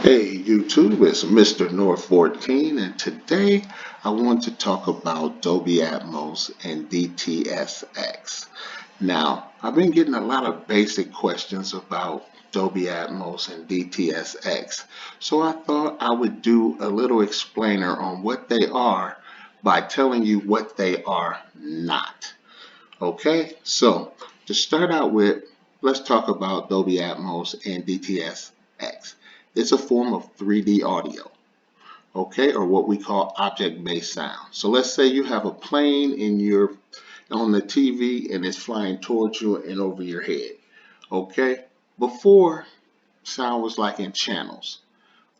Hey YouTube, it's Mr. North 14, and today I want to talk about Dolby Atmos and DTS-X. Now, I've been getting a lot of basic questions about Dolby Atmos and DTS-X, so I thought I would do a little explainer on what they are by telling you what they are not. Okay, so to start out with, let's talk about Dolby Atmos and DTS-X. It's a form of 3D audio, okay, or what we call object-based sound. So let's say you have a plane on the TV and it's flying towards you and over your head, okay? Before, sound was like in channels,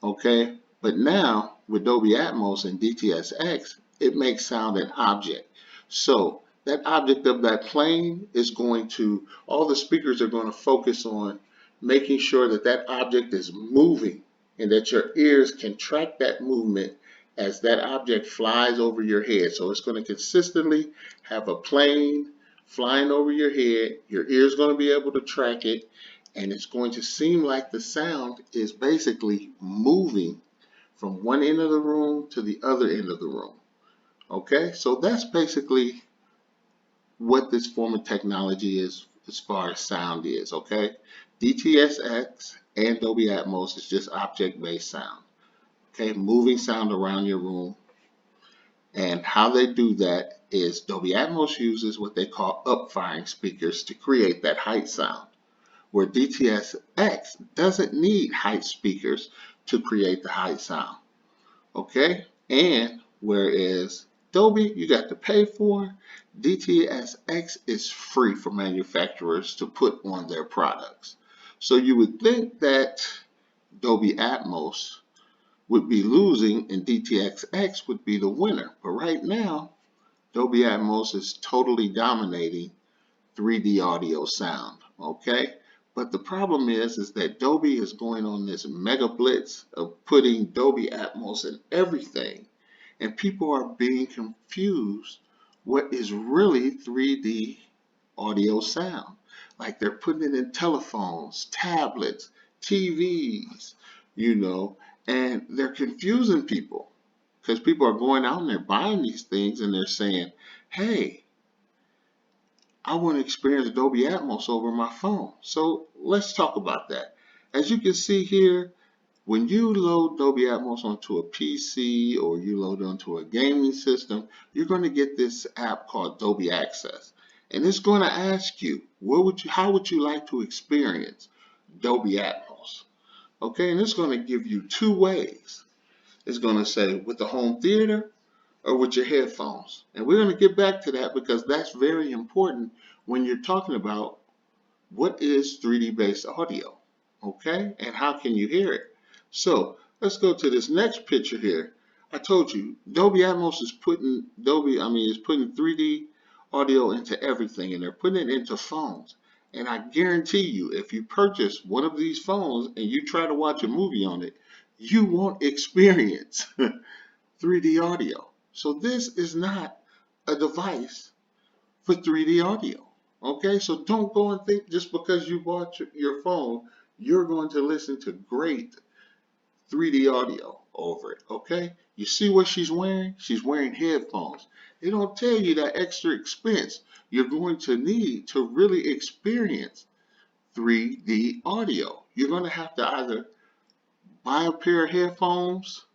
okay? But now with Dolby Atmos and DTS-X, it makes sound an object. So that object of that plane is all the speakers are going to focus on making sure that that object is moving and that your ears can track that movement as that object flies over your head. So it's going to consistently have a plane flying over your head. Your ear's going to be able to track it, and it's going to seem like the sound is basically moving from one end of the room to the other end of the room. Okay, so that's basically what this form of technology is as far as sound is. Okay, DTS-X and Dolby Atmos is just object-based sound. Okay, moving sound around your room. And how they do that is Dolby Atmos uses what they call up-firing speakers to create that height sound, where DTS-X doesn't need height speakers to create the height sound. Okay, and whereas Dolby you got to pay for, DTS-X is free for manufacturers to put on their products. So you would think that Dolby Atmos would be losing and DTS-X would be the winner, but right now Dolby Atmos is totally dominating 3D audio sound, okay? But the problem is that Dolby is going on this mega blitz of putting Dolby Atmos in everything, and people are being confused what is really 3D audio sound. Like they're putting it in telephones, tablets, TVs, and they're confusing people because people are going out and they're buying these things and they're saying, hey, I want to experience Dolby Atmos over my phone. So let's talk about that. As you can see here, when you load Dolby Atmos onto a PC or you load it onto a gaming system, you're going to get this app called Dolby Access. And it's going to ask you, how would you like to experience Dolby Atmos? Okay, and it's going to give you two ways. It's going to say with the home theater or with your headphones. And we're going to get back to that because that's very important when you're talking about what is 3D based audio, okay? And how can you hear it? So let's go to this next picture here. I told you Dolby Atmos is putting 3D audio into everything, and they're putting it into phones. And I guarantee you, if you purchase one of these phones and you try to watch a movie on it, you won't experience 3D audio. So this is not a device for 3D audio. Okay, so don't go and think just because you bought your phone, you're going to listen to great 3D audio over it. Okay, you see what she's wearing? She's wearing headphones. They don't tell you that extra expense you're going to need to really experience 3D audio. You're going to have to either buy a pair of headphones,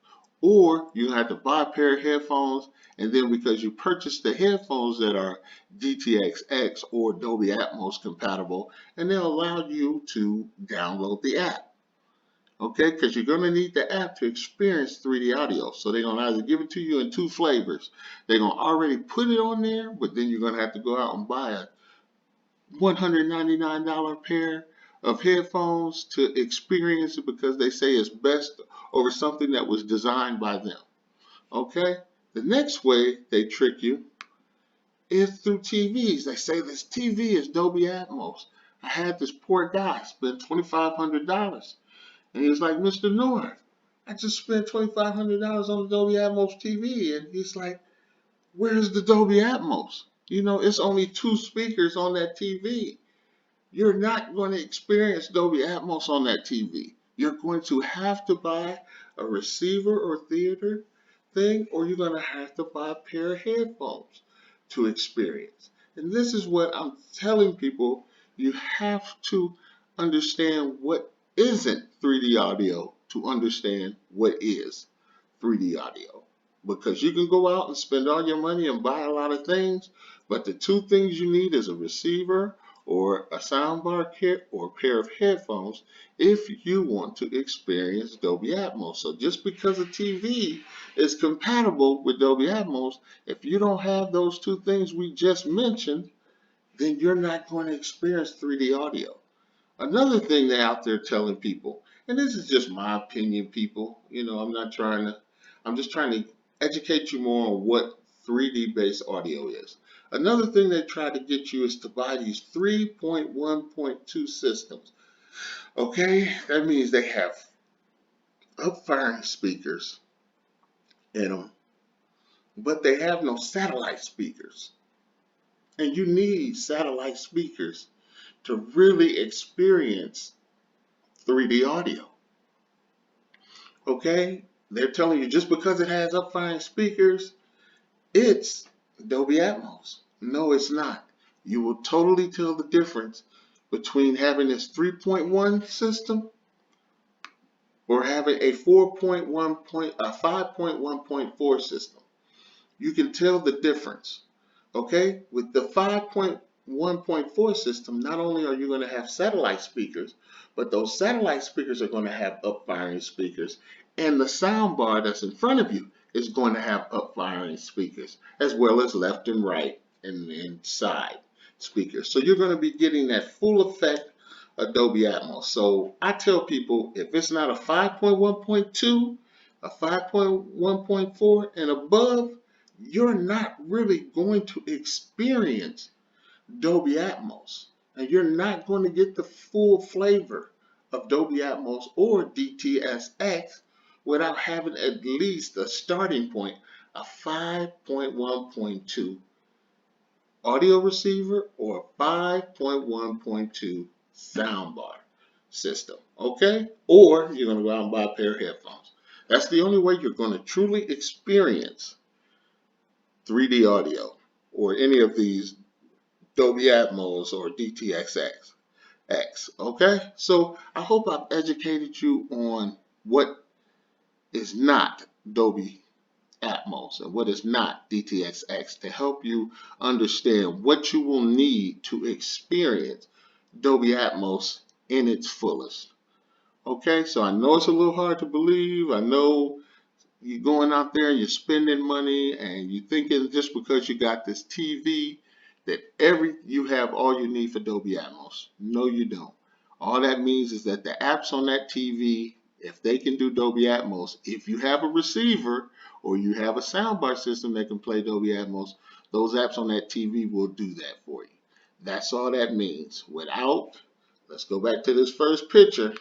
or you have to buy a pair of headphones, and then because you purchased the headphones that are DTS-X or Dolby Atmos compatible, and they'll allow you to download the app. Okay, because you're going to need the app to experience 3D audio. So they're going to either give it to you in two flavors. They're going to already put it on there, but then you're going to have to go out and buy a $199 pair of headphones to experience it because they say it's best over something that was designed by them. Okay? The next way they trick you is through TVs. They say this TV is Dolby Atmos. I had this poor guy spend $2,500, and he was like, Mr. North, I just spent $2,500 on the Dolby Atmos TV, and he's like, where's the Dolby Atmos? It's only two speakers on that TV. You're not going to experience Dolby Atmos on that TV. you're going to have to buy a receiver or theater thing, or you're going to have to buy a pair of headphones to experience. And this is what I'm telling people. You have to understand what isn't 3D audio to understand what is 3D audio. Because you can go out and spend all your money and buy a lot of things, but the two things you need is a receiver or a soundbar kit or a pair of headphones if you want to experience Dolby Atmos. So just because a TV is compatible with Dolby Atmos, if you don't have those two things we just mentioned, then you're not going to experience 3D audio. Another thing they're out there telling people, and this is just my opinion, people, I'm just trying to educate you more on what 3D based audio is. Another thing they try to get you is to buy these 3.1.2 systems. Okay, that means they have up-firing speakers in them, but they have no satellite speakers. And you need satellite speakers to really experience 3D audio. Okay? They're telling you just because it has up-firing speakers, it's Dolby Atmos. No, it's not. You will totally tell the difference between having this 3.1 system or having a 5.1.4 system. You can tell the difference. Okay, with the 5.1.4 system, not only are you going to have satellite speakers, but those satellite speakers are going to have up-firing speakers, and the sound bar that's in front of you is going to have up-firing speakers, as well as left and right and side speakers. So you're going to be getting that full effect of Dolby Atmos. So I tell people, if it's not a 5.1.2, a 5.1.4 and above, you're not really going to experience Dolby Atmos. And you're not going to get the full flavor of Dolby Atmos or DTS-X without having at least a starting point, a 5.1.2 audio receiver or a 5.1.2 soundbar system. Okay? Or you're going to go out and buy a pair of headphones. That's the only way you're going to truly experience 3D audio or any of these Dolby Atmos or DTS-X. Okay, so I hope I've educated you on what is not Dolby Atmos and what is not DTS-X to help you understand what you will need to experience Dolby Atmos in its fullest. Okay, so I know it's a little hard to believe. I know you're going out there and you're spending money and you thinking just because you got this TV that you have all you need for Dolby Atmos. No, you don't. All that means is that the apps on that TV, if they can do Dolby Atmos, if you have a receiver or you have a soundbar system that can play Dolby Atmos, those apps on that TV will do that for you. That's all that means. Let's go back to this first picture.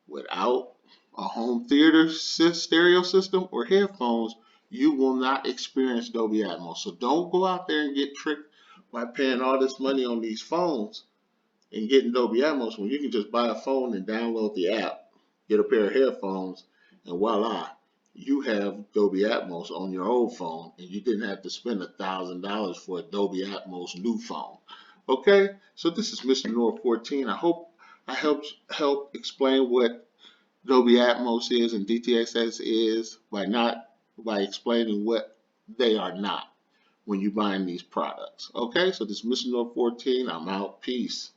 Without a home theater stereo system or headphones, you will not experience Dolby Atmos. So don't go out there and get tricked by paying all this money on these phones and getting Dolby Atmos when you can just buy a phone and download the app, get a pair of headphones, and voila, you have Dolby Atmos on your old phone, and you didn't have to spend $1,000 for a Dolby Atmos new phone. Okay, so this is Mr. North 14. I hope I help explain what Dolby Atmos is and DTS-X is by explaining what they are not when you're buying these products. Okay, so this is Mr. North 14. I'm out. Peace.